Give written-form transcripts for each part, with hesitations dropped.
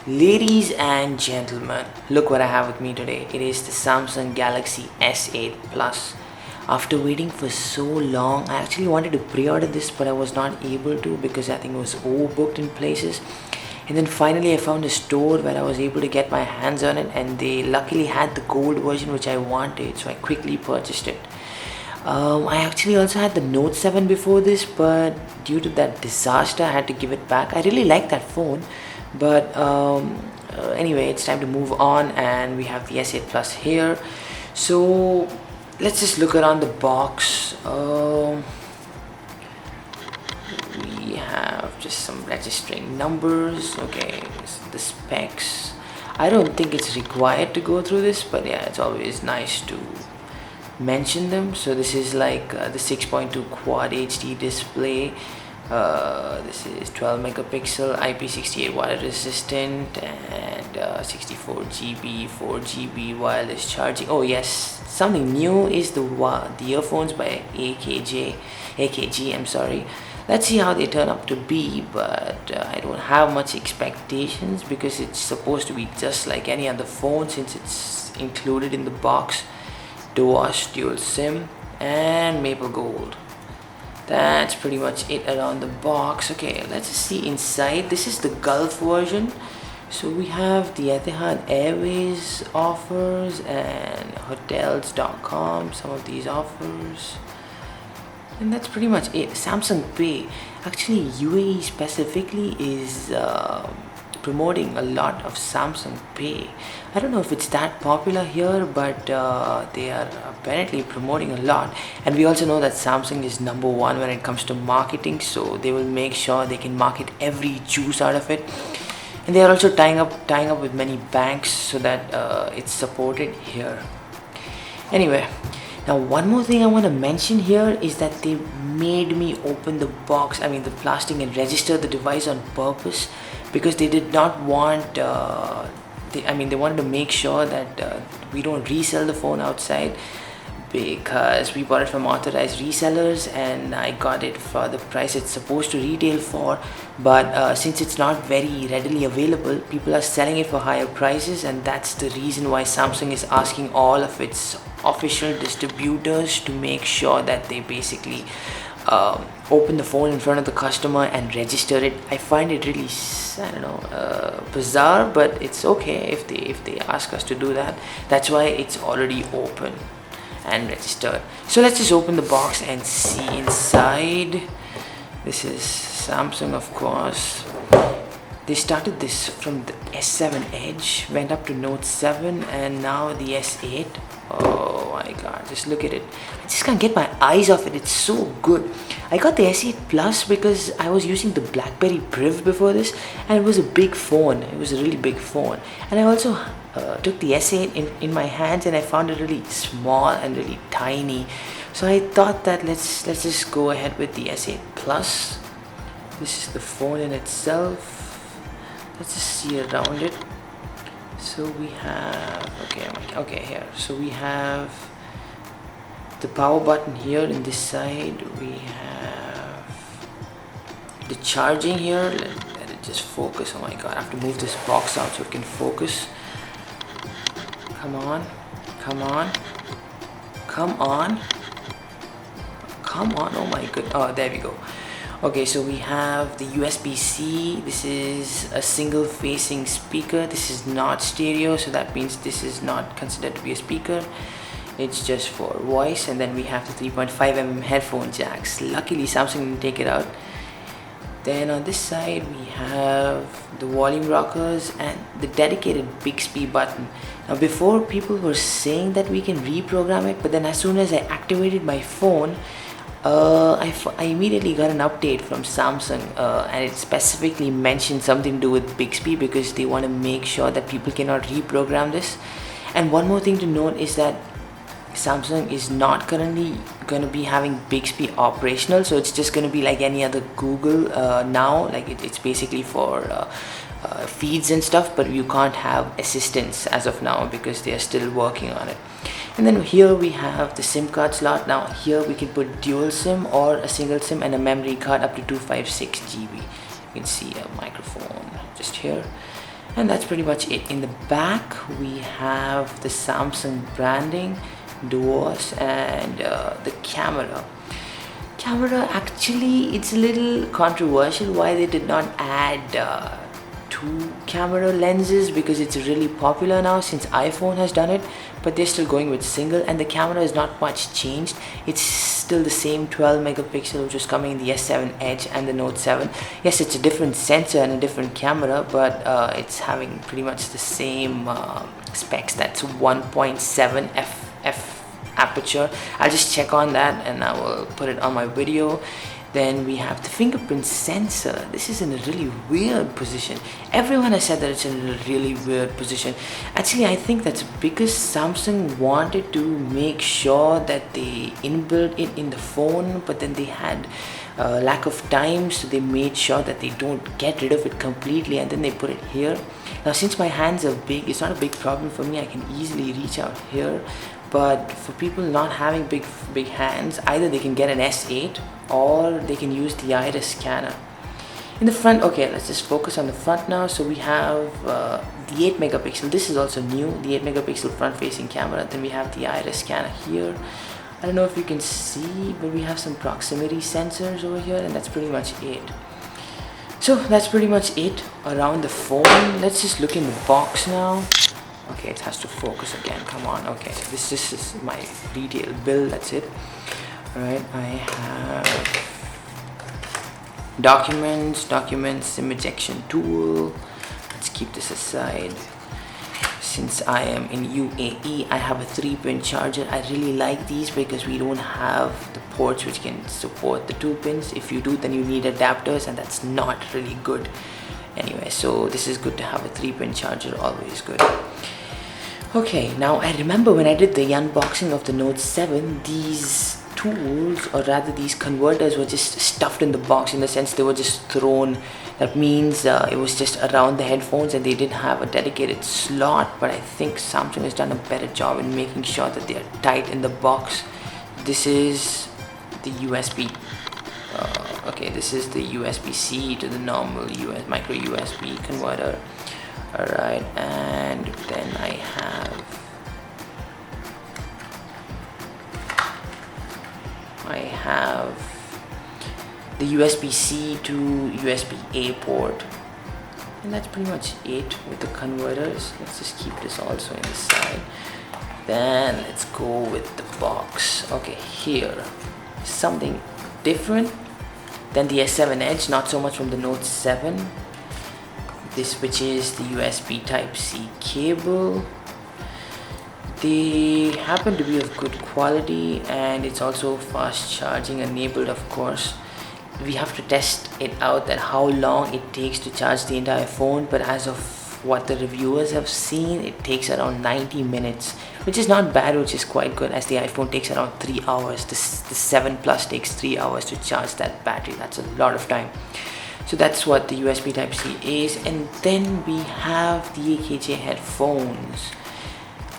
Ladies and gentlemen, look what I have with me today. It is the Samsung Galaxy S8 Plus. After waiting for so long, I actually wanted to pre-order this, but I was not able to because I think it was overbooked in places. And then finally I found a store where I was able to get my hands on it, and they luckily had the gold version which I wanted, so I quickly purchased it. I actually also had the Note 7 before this, but due to that disaster, I had to give it back. I really like that phone, but anyway, it's time to move on, and we have the S8 Plus here. So let's just look around the box. We have just some registering numbers. Okay, the specs. I don't think it's required to go through this, but yeah, it's always nice to mention them. So this is like the 6.2 quad HD display. This is 12 megapixel, IP68 water resistant, and 64 GB 4 GB wireless charging. Oh yes, something new is the earphones by AKG. I'm sorry. Let's see how they turn up to be, but I don't have much expectations because it's supposed to be just like any other phone since it's included in the box. Duos, dual SIM, and maple gold. That's pretty much it around the box. Okay, let's see inside. This is the Gulf version. So we have the Etihad Airways offers and hotels.com, some of these offers. And that's pretty much it. Samsung Pay. Actually, UAE specifically is promoting a lot of Samsung Pay. I don't know if it's that popular here, but they are apparently promoting a lot. And we also know that Samsung is number one when it comes to marketing, so they will make sure they can market every juice out of it. And they are also tying up with many banks so that it's supported here. Anyway, now one more thing I want to mention here is that they made me open the box, I mean the plastic, and register the device on purpose because they did not want they wanted to make sure that we don't resell the phone outside, because we bought it from authorized resellers and I got it for the price it's supposed to retail for, but since it's not very readily available, people are selling it for higher prices, and that's the reason why Samsung is asking all of its official distributors to make sure that they basically open the phone in front of the customer and register it. I find it really, I don't know, bizarre, but it's okay if they ask us to do that. That's why it's already open and registered. So let's just open the box and see inside. This is Samsung, of course. They started this from the S7 Edge, went up to Note 7, and now the S8. Oh my god, just look at it. I just can't get my eyes off it. It's so good. I got the S8 Plus because I was using the BlackBerry Priv before this, and it was a big phone. It was a really big phone. And I also took the S8 in my hands, and I found it really small and really tiny. So I thought that let's just go ahead with the S8 Plus. This is the phone in itself. Let's just see around it. So we have okay here. So we have the power button here in this side. We have the charging here. Let it just focus. Oh my god, I have to move this box out so it can focus. Come on, come on, come on, come on. Oh my god. Oh, there we go. Okay, so we have the USB-C. This is a single facing speaker. This is not stereo, so that means this is not considered to be a speaker. It's just for voice. And then we have the 3.5mm headphone jacks. Luckily Samsung didn't take it out. Then on this side we have the volume rockers and the dedicated Bixby button. Now before, people were saying that we can reprogram it, but then as soon as I activated my phone, I immediately got an update from Samsung, and it specifically mentioned something to do with Bixby because they want to make sure that people cannot reprogram this. And one more thing to note is that Samsung is not currently going to be having Bixby operational, so it's just going to be like any other Google now. Like it's basically for feeds and stuff, but you can't have assistants as of now because they are still working on it. And then here we have the SIM card slot. Now here we can put dual SIM or a single SIM and a memory card up to 256 GB. You can see a microphone just here. And that's pretty much it. In the back we have the Samsung branding, doors, and the camera. Actually, it's a little controversial why they did not add two camera lenses, because it's really popular now since iPhone has done it, but they're still going with single, and the camera is not much changed. It's still the same 12 megapixel which was coming in the S7 Edge and the Note 7. Yes, it's a different sensor and a different camera, but it's having pretty much the same specs. That's 1.7 f aperture. I'll just check on that and I will put it on my video. Then we have the fingerprint sensor. This is in a really weird position. Everyone has said that it's in a really weird position. Actually, I think that's because Samsung wanted to make sure that they inbuilt it in the phone, but then they had lack of time, so they made sure that they don't get rid of it completely, and then they put it here. Now, since my hands are big, it's not a big problem for me. I can easily reach out here. But for people not having big hands, either they can get an S8 or they can use the iris scanner. In the front, okay, let's just focus on the front now. So we have the 8 megapixel. This is also new, the 8 megapixel front facing camera. Then we have the iris scanner here. I don't know if you can see, but we have some proximity sensors over here, and that's pretty much it. So that's pretty much it around the phone. Let's just look in the box now. Okay, it has to focus again, come on. Okay, this is my detailed build, that's it. Alright, I have documents, SIM ejection tool. Let's keep this aside. Since I am in UAE, I have a 3-pin charger. I really like these because we don't have the ports which can support the 2 pins. If you do, then you need adapters, and that's not really good. Anyway, so this is good to have a 3-pin charger, always good. Okay, now I remember when I did the unboxing of the Note 7, these tools, or rather these converters, were just stuffed in the box, in the sense they were just thrown. That means it was just around the headphones and they didn't have a dedicated slot, but I think Samsung has done a better job in making sure that they are tight in the box. This is the USB. Okay, this is the USB-C to the normal micro USB converter. Alright, and then I have the USB-C to USB-A port, and that's pretty much it with the converters. Let's just keep this also in the side. Then let's go with the box. Okay, here something different than the S7 Edge, not so much from the Note 7. This, which is the USB Type-C cable. They happen to be of good quality, and it's also fast charging enabled, of course. We have to test it out, that how long it takes to charge the entire phone, but as of what the reviewers have seen, it takes around 90 minutes, which is not bad, which is quite good, as the iPhone takes around 3 hours. The 7 Plus takes 3 hours to charge that battery. That's a lot of time. So that's what the USB Type-C is. And then we have the AKG headphones.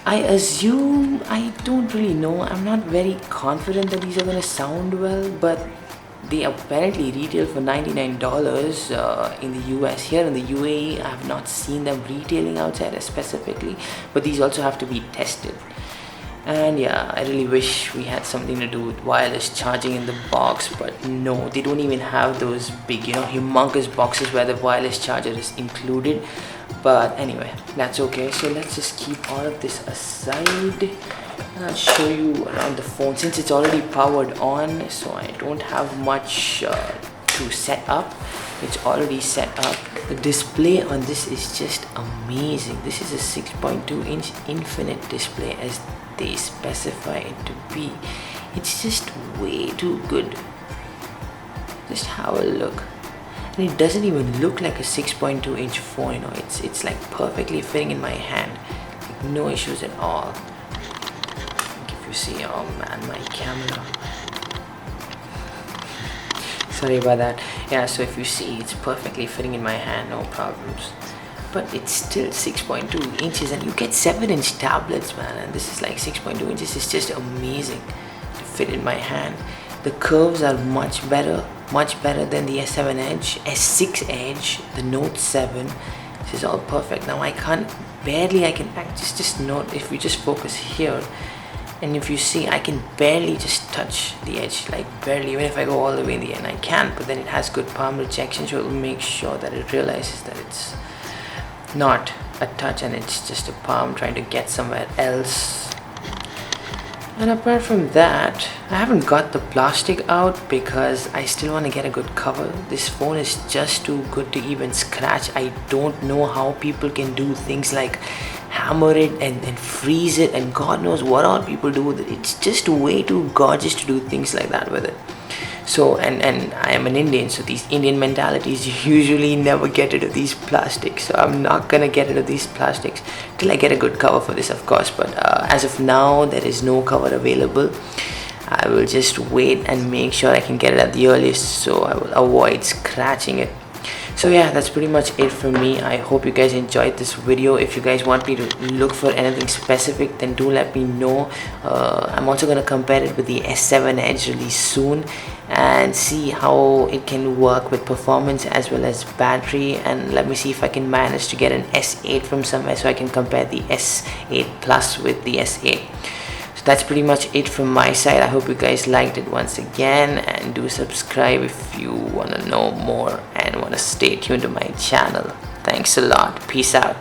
I assume, I don't really know, I'm not very confident that these are going to sound well, but they apparently retail for $99 in the US. Here in the UAE, I have not seen them retailing outside specifically, but these also have to be tested. And yeah, I really wish we had something to do with wireless charging in the box, but no, they don't even have those big, humongous boxes where the wireless charger is included. But anyway, that's okay. So let's just keep all of this aside, and I'll show you around the phone since it's already powered on, so I don't have much to set up. It's already set up. The display on this is just amazing. This is a 6.2-inch infinite display, as they specify it to be. It's just way too good. Just have a look. And it doesn't even look like a 6.2-inch phone, it's like perfectly fitting in my hand, like no issues at all. Like if you see, oh man, my camera, sorry about that. Yeah, so if you see, it's perfectly fitting in my hand, no problems. But it's still 6.2 inches, and you get 7-inch tablets, man, and this is like 6.2 inches. It's just amazing to fit in my hand. The curves are much better than the S7 Edge, S6 Edge, the Note 7. This is all perfect. Now I can just note, if we just focus here, and if you see, I can barely just touch the edge, like barely. Even if I go all the way in the end, I can't. But then it has good palm rejection, so it will make sure that it realizes that it's not a touch and it's just a palm trying to get somewhere else. And apart from that, I haven't got the plastic out because I still want to get a good cover. This phone is just too good to even scratch. I don't know how people can do things like hammer it and freeze it and God knows what all people do with it. It's just way too gorgeous to do things like that with it. So and I am an Indian, so these Indian mentalities usually never get rid of these plastics, so I'm not gonna get rid of these plastics till I get a good cover for this, of course. But as of now, there is no cover available. I will just wait and make sure I can get it at the earliest, so I will avoid scratching it. So yeah, that's pretty much it for me. I hope you guys enjoyed this video. If you guys want me to look for anything specific, then do let me know. I'm also going to compare it with the S7 Edge released soon and see how it can work with performance as well as battery, and let me see if I can manage to get an S8 from somewhere so I can compare the S8 Plus with the S8. So that's pretty much it from my side. I hope you guys liked it once again, and do subscribe if you want to know more and want to stay tuned to my channel. Thanks a lot. Peace out.